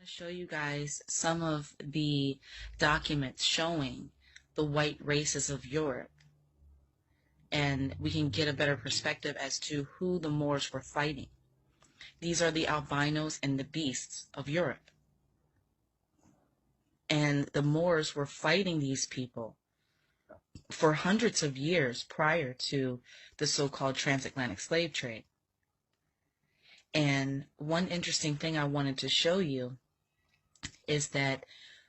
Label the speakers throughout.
Speaker 1: to show you guys some of the documents showing the white races of Europe, and we can get a better perspective as to who the Moors were fighting. These are the albinos and the beasts of Europe. And the Moors were fighting these people for hundreds of years prior to the so-called transatlantic slave trade. And one interesting thing I wanted to show you is that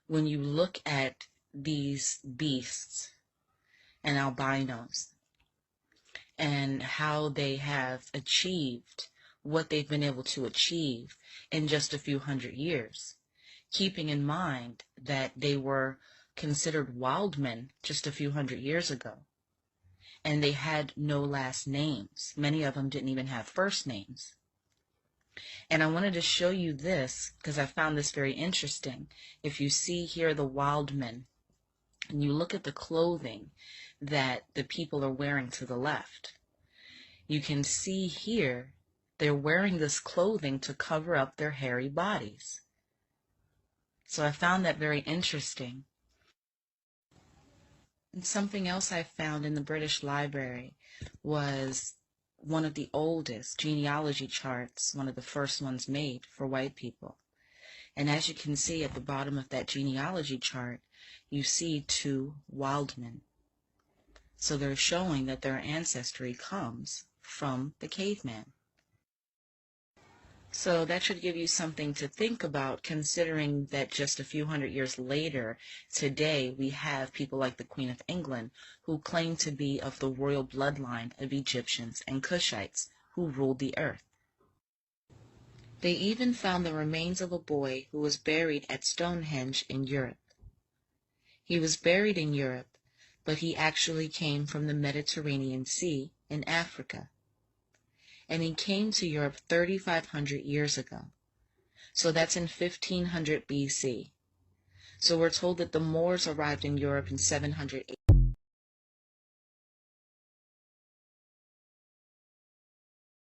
Speaker 1: when you look at these beasts and albinos and how they have achieved what they've been able to achieve in just a few hundred years, keeping in mind that they were considered wild men just a few hundred years ago, and they had no last names. Many of them didn't even have first names. And I wanted to show you this because I found this very interesting. If you see here the wild men, and you look at the clothing that the people are wearing to the left, you can see here they're wearing this clothing to cover up their hairy bodies. So I found that very interesting. And something else I found in the British Library was one of the oldest genealogy charts, one of the first ones made for white people. And as you can see at the bottom of that genealogy chart, you see two wild men. So they're showing that their ancestry comes from the caveman. So that should give you something to think about, considering that just a few hundred years later, today, we have people like the Queen of England who claim to be of the royal bloodline of Egyptians and Cushites who ruled the earth. They even found the remains of a boy who was buried at Stonehenge in Europe. He was buried in Europe, but he actually came from the Mediterranean Sea in Africa. And he came to Europe 3,500 years ago. So that's in 1500 BC. So we're told that the Moors arrived in Europe in 700 AD.